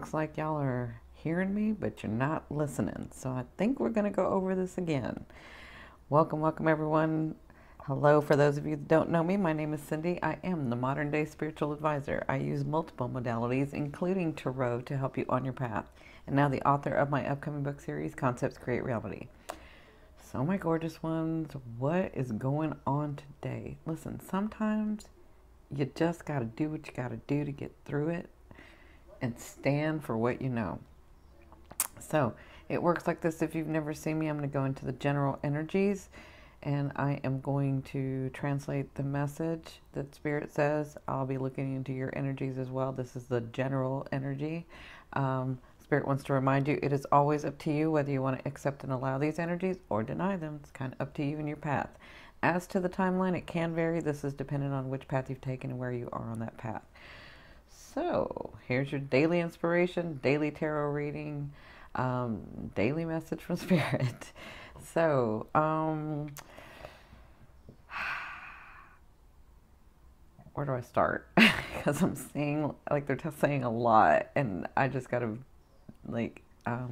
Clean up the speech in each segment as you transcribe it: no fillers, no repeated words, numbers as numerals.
looks like y'all are hearing me, but you're not listening. So I think we're going to go over this again. Welcome, welcome everyone. Hello, for those of you that don't know me, my name is Cindy. I am the modern day spiritual advisor. I use multiple modalities, including tarot, to help you on your path. And now the author of my upcoming book series, Concepts Create Reality. So my gorgeous ones, what is going on today? Listen, sometimes you just got to do what you got to do to get through it and stand for what you know. So it works like this. If you've never seen me, I'm going to go into the general energies and I am going to translate the message that Spirit says. I'll be looking into your energies as well. This is the general energy. Spirit wants to remind you it is always up to you whether you want to accept and allow these energies or deny them. It's kind of up to you and your path. As to the timeline, it can vary. This is dependent on which path you've taken and where you are on that path. So here's your daily inspiration, daily tarot reading, daily message from Spirit. So, where do I start? Because I'm seeing, like, they're just saying a lot, and I just gotta, like, how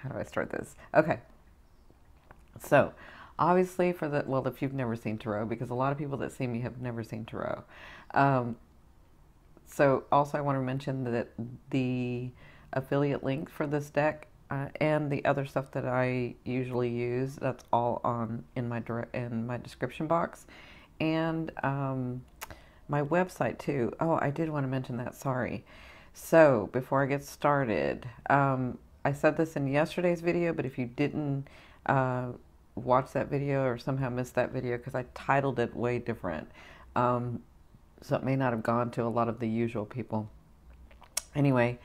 do I start this? Okay. So, obviously for the, well, if you've never seen tarot, because a lot of people that see me have never seen tarot. So also I want to mention that the affiliate link for this deck and the other stuff that I usually use, that's all on in my description box, and my website too. Oh, I did want to mention that. Sorry. So before I get started, I said this in yesterday's video, but if you didn't watch that video or somehow missed that video, because I titled it way different. So it may not have gone to a lot of the usual people. Anyway,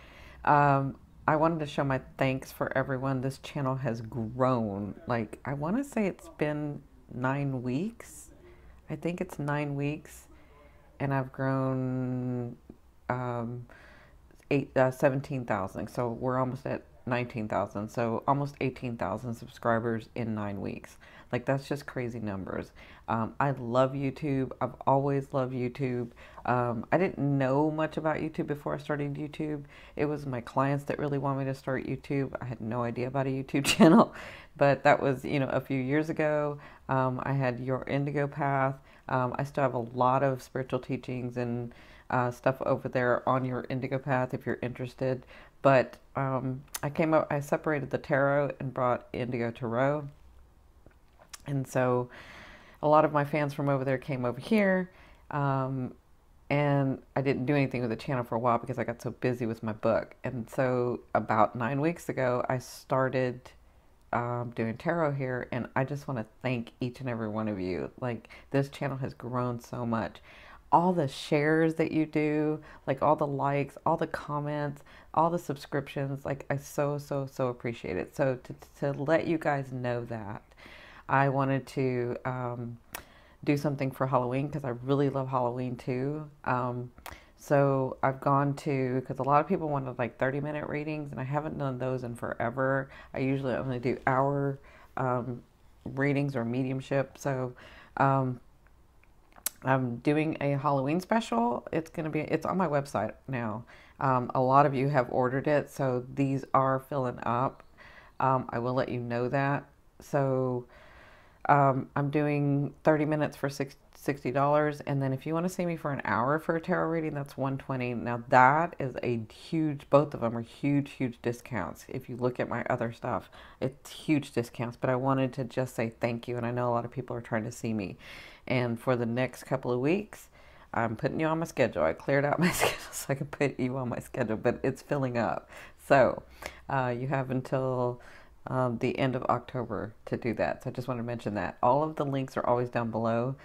I wanted to show my thanks for everyone. This channel has grown. Like, I want to say it's been 9 weeks. I think it's 9 weeks. And I've grown 17,000. So we're almost at 19,000. So almost 18,000 subscribers in 9 weeks. Like, that's just crazy numbers. I love YouTube. I've always loved YouTube. I didn't know much about YouTube before I started YouTube. It was my clients that really wanted me to start YouTube. I had no idea about a YouTube channel, but that was, you know, a few years ago. I had Your Indigo Path. I still have a lot of spiritual teachings and stuff over there on Your Indigo Path if you're interested. But I separated the tarot and brought Indigo Tarot. And so a lot of my fans from over there came over here, and I didn't do anything with the channel for a while because I got so busy with my book. And so about 9 weeks ago, I started doing tarot here, and I just want to thank each and every one of you. Like, this channel has grown so much. All the shares that you do, like all the likes, all the comments, all the subscriptions, like, I so appreciate it. So to let you guys know that, I wanted to do something for Halloween because I really love Halloween too. So I've gone to, because a lot of people wanted like 30-minute readings, and I haven't done those in forever. I usually only do hour readings or mediumship. So I'm doing a Halloween special. It's on my website now. A lot of you have ordered it, so these are filling up. I will let you know that. So I'm doing 30 minutes for $60, and then if you want to see me for an hour for a tarot reading, that's $120. Now that is a huge, both of them are huge discounts. If you look at my other stuff, it's huge discounts, but I wanted to just say thank you, and I know a lot of people are trying to see me. And for the next couple of weeks, I'm putting you on my schedule. I cleared out my schedule so I can put you on my schedule, but it's filling up. So you have until the end of October to do that. So I just want to mention that. All of the links are always down below.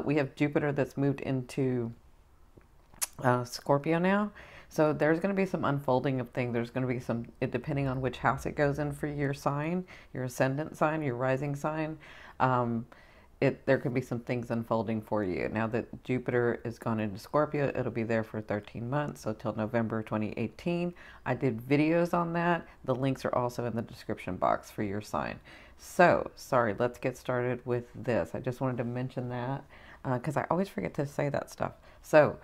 We have Jupiter that's moved into Scorpio now. So there's going to be some unfolding of things. There's going to be some, depending on which house it goes in for your sign, your ascendant sign, your rising sign. There could be some things unfolding for you. Now that Jupiter is gone into Scorpio, it'll be there for 13 months, so till November 2018. I did videos on that. The links are also in the description box for your sign. So, sorry, let's get started with this. I just wanted to mention that because I always forget to say that stuff. So,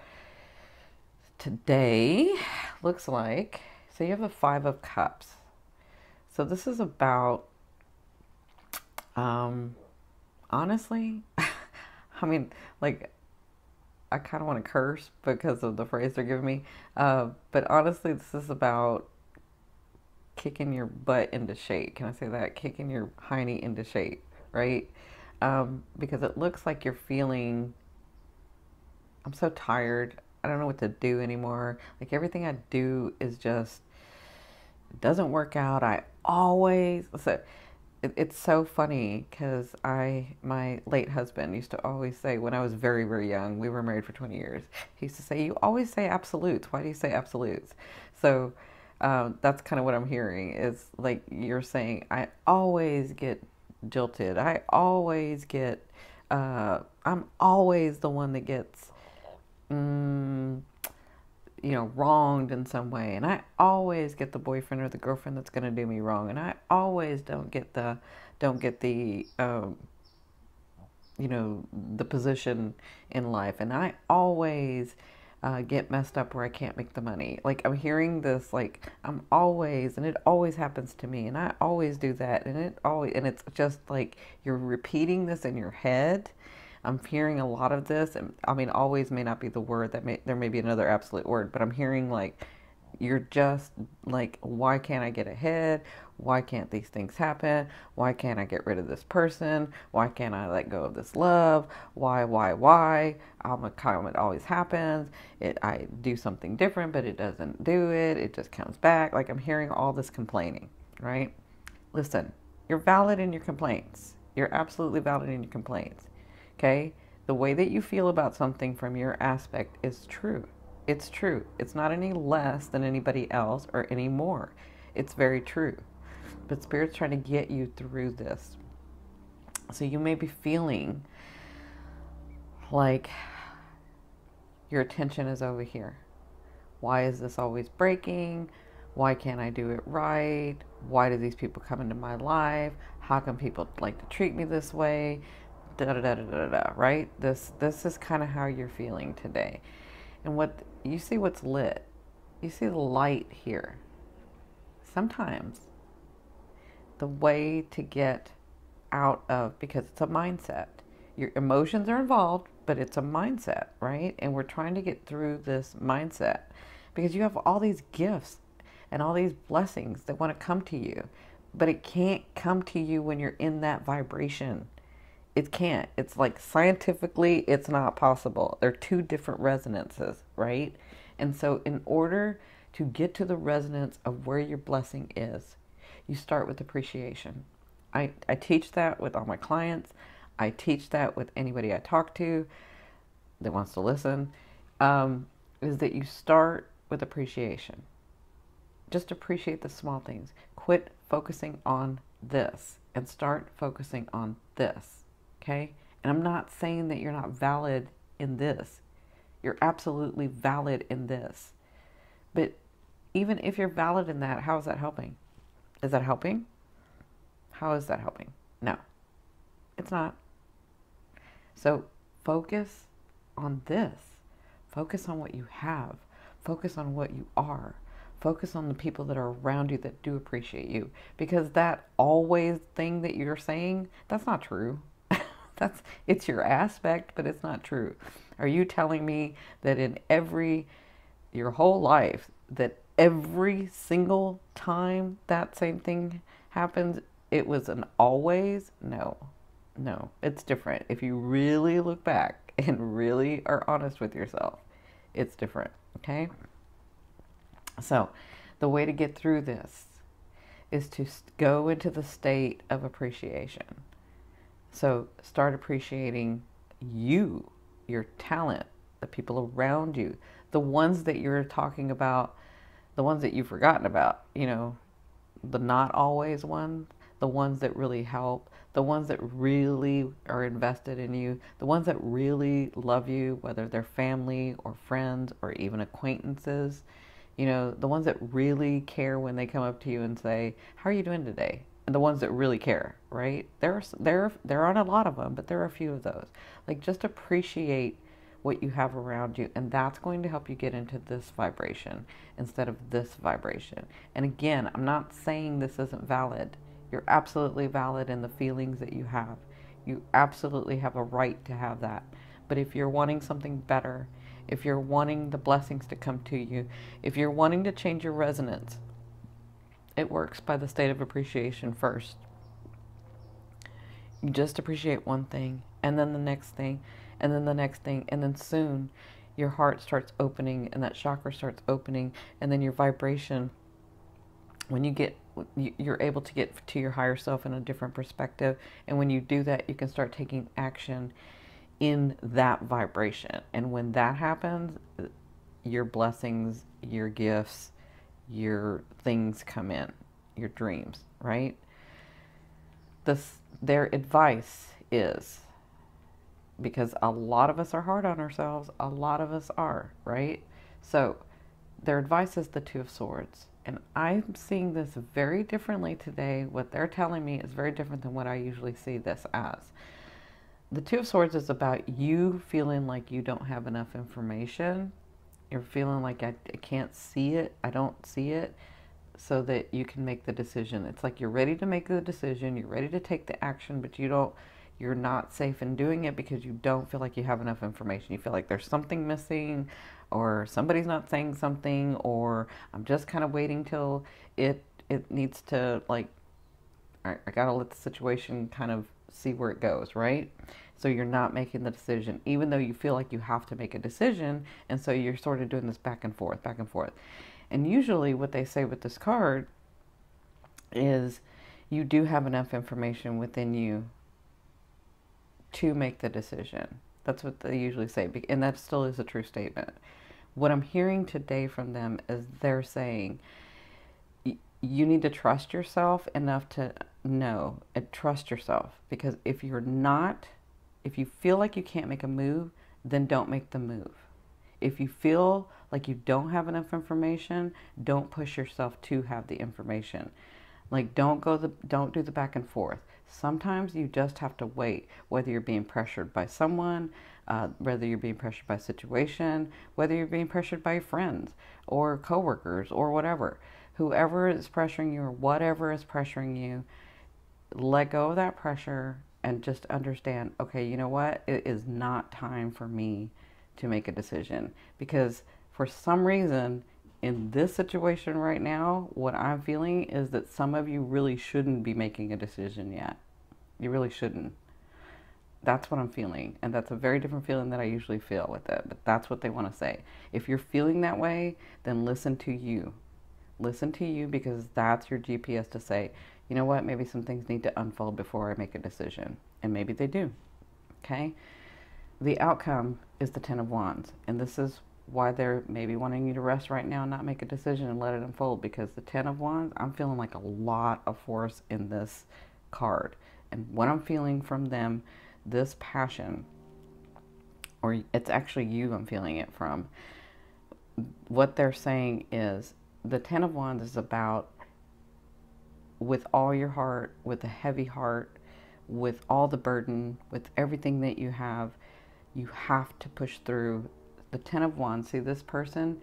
Today looks like, so you have a Five of Cups. So this is about, um, honestly, I mean, like, I kind of want to curse because of the phrase they're giving me. But honestly, this is about kicking your butt into shape. Can I say that? Kicking your hiney into shape, right? Because it looks like you're feeling, I'm so tired. I don't know what to do anymore. Like everything I do is just, it doesn't work out. I always, so it's so funny because my late husband used to always say when I was very, very young, we were married for 20 years. He used to say, "You always say absolutes. Why do you say absolutes?" So that's kind of what I'm hearing is like you're saying, I always get jilted. I'm always the one that gets, mm, wronged in some way. And I always get the boyfriend or the girlfriend that's going to do me wrong. And I always don't get the position in life. And I always get messed up where I can't make the money. Like I'm hearing this, like I'm always, and it always happens to me. And I always do that. And it's just like you're repeating this in your head. I'm hearing a lot of this, and I mean, always may not be the word there may be another absolute word, but I'm hearing like you're just like, why can't I get ahead? Why can't these things happen? Why can't I get rid of this person? Why can't I let go of this love? Why? I'm a calm, it always happens. I do something different, but it doesn't do it. It just comes back. Like I'm hearing all this complaining, right? Listen, you're valid in your complaints. You're absolutely valid in your complaints. Okay? The way that you feel about something from your aspect is true. It's true. It's not any less than anybody else or any more. It's very true. But Spirit's trying to get you through this. So you may be feeling like your attention is over here. Why is this always breaking? Why can't I do it right? Why do these people come into my life? How come people like to treat me this way? Da da da da da da. Right? This is kind of how you're feeling today. And what you see, what's lit, you see the light here. Sometimes the way to get out of, because it's a mindset, your emotions are involved, but it's a mindset, right? And we're trying to get through this mindset because you have all these gifts and all these blessings that want to come to you, but it can't come to you when you're in that vibration. It can't. It's like scientifically, it's not possible. They're two different resonances, right? And so in order to get to the resonance of where your blessing is, you start with appreciation. I teach that with all my clients. I teach that with anybody I talk to that wants to listen, is that you start with appreciation. Just appreciate the small things. Quit focusing on this and start focusing on this. Okay? And I'm not saying that you're not valid in this. You're absolutely valid in this. But even if you're valid in that, how is that helping? Is that helping? How is that helping? No, it's not. So focus on this. Focus on what you have. Focus on what you are. Focus on the people that are around you that do appreciate you. Because that always thing that you're saying, that's not true. It's your aspect, but it's not true. Are you telling me that in your whole life, that every single time that same thing happens, it was an always? No, it's different. If you really look back and really are honest with yourself, it's different, okay? So the way to get through this is to go into the state of appreciation. So start appreciating you, your talent, the people around you, the ones that you're talking about, the ones that you've forgotten about, the not always ones, the ones that really help, the ones that really are invested in you, the ones that really love you, whether they're family or friends or even acquaintances, the ones that really care when they come up to you and say, "How are you doing today?" And the ones that really care, right? There aren't a lot of them, but there are a few of those. Like just appreciate what you have around you, and that's going to help you get into this vibration instead of this vibration. And again, I'm not saying this isn't valid. You're absolutely valid in the feelings that you have. You absolutely have a right to have that. But if you're wanting something better, if you're wanting the blessings to come to you, if you're wanting to change your resonance, it works by the state of appreciation first. You just appreciate one thing, and then the next thing, and then the next thing, and then soon your heart starts opening, and that chakra starts opening, and then your vibration, when you're able to get to your higher self in a different perspective, and when you do that, you can start taking action in that vibration. And when that happens, your blessings, your gifts, your things come in, your dreams, right? Their advice is, because a lot of us are hard on ourselves, a lot of us are, right? So their advice is the Two of Swords. And I'm seeing this very differently today. What they're telling me is very different than what I usually see this as. The Two of Swords is about you feeling like you don't have enough information. You're feeling like I can't see it, I don't see it, so that you can make the decision. It's like you're ready to make the decision, you're ready to take the action, but you're not safe in doing it because you don't feel like you have enough information. You feel like there's something missing, or somebody's not saying something, or I'm just kind of waiting till it needs to, like, I gotta let the situation kind of see where it goes, right? So you're not making the decision, even though you feel like you have to make a decision, and so you're sort of doing this back and forth, back and forth. And usually what they say with this card is you do have enough information within you to make the decision. That's what they usually say, and that still is a true statement. What I'm hearing today from them is they're saying you need to trust yourself enough to know and trust yourself, because if you feel like you can't make a move, then don't make the move. If you feel like you don't have enough information, don't push yourself to have the information. Like, don't do the back and forth. Sometimes you just have to wait, whether you're being pressured by someone, whether you're being pressured by a situation, whether you're being pressured by your friends or coworkers or whatever. Whoever is pressuring you or whatever is pressuring you, let go of that pressure and just understand, okay, you know what? It is not time for me to make a decision, because for some reason in this situation right now, what I'm feeling is that some of you really shouldn't be making a decision yet. You really shouldn't. That's what I'm feeling, and that's a very different feeling that I usually feel with it, but that's what they want to say. If you're feeling that way, then listen to you. Listen to you, because that's your GPS to say, you know what, maybe some things need to unfold before I make a decision. And maybe they do. Okay? The outcome is the Ten of Wands. And this is why they're maybe wanting you to rest right now and not make a decision and let it unfold. Because the Ten of Wands, I'm feeling like a lot of force in this card. And what I'm feeling from them, this passion, or it's actually you I'm feeling it from, what they're saying is, the Ten of Wands is about, with all your heart, with a heavy heart, with all the burden, with everything that you have to push through. The Ten of Wands, see, this person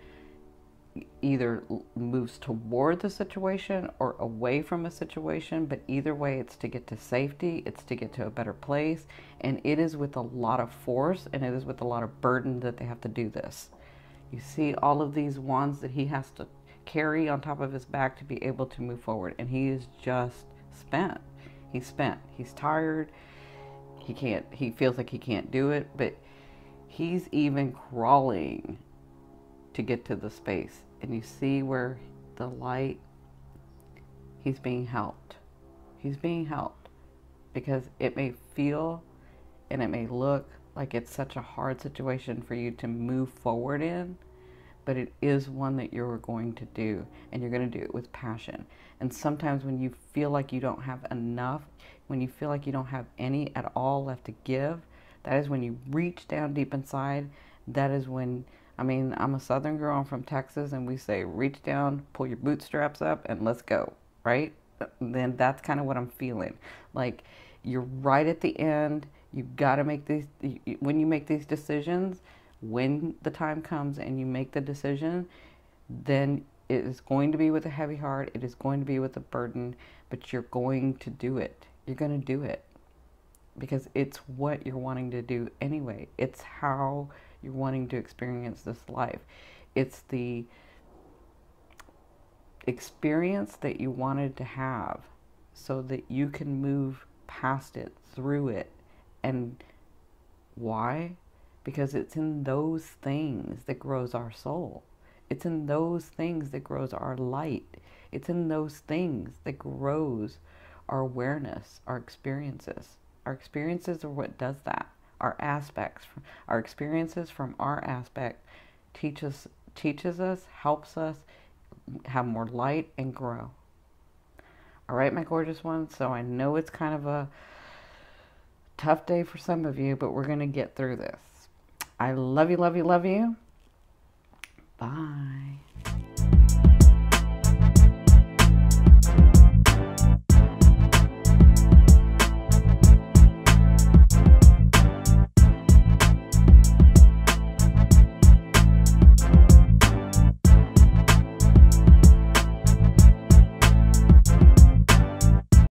either moves toward the situation or away from a situation, but either way, it's to get to safety, it's to get to a better place, and it is with a lot of force, and it is with a lot of burden that they have to do this. You see all of these wands that he has to carry on top of his back to be able to move forward, and he is just spent. He's spent. He's tired. He feels like he can't do it, but he's even crawling to get to the space. And you see where the light, he's being helped. He's being helped, because it may feel and it may look like it's such a hard situation for you to move forward in, but it is one that you're going to do, and you're going to do it with passion. And sometimes when you feel like you don't have enough, when you feel like you don't have any at all left to give, that is when you reach down deep inside. That is when, I mean, I'm a Southern girl, I'm from Texas, and we say, reach down, pull your bootstraps up, and let's go, right? Then that's kind of what I'm feeling. Like, you're right at the end. You've got to make these, when you make these decisions, when the time comes and you make the decision, then it is going to be with a heavy heart. It is going to be with a burden, but you're going to do it. You're going to do it because it's what you're wanting to do anyway. It's how you're wanting to experience this life. It's the experience that you wanted to have so that you can move past it, through it. And why? Because it's in those things that grows our soul. It's in those things that grows our light. It's in those things that grows our awareness, our experiences. Our experiences are what does that. Our aspects, our experiences from our aspect teaches us, helps us have more light and grow. All right, my gorgeous ones. So I know it's kind of a tough day for some of you, but we're going to get through this. I love you, love you, love you. Bye.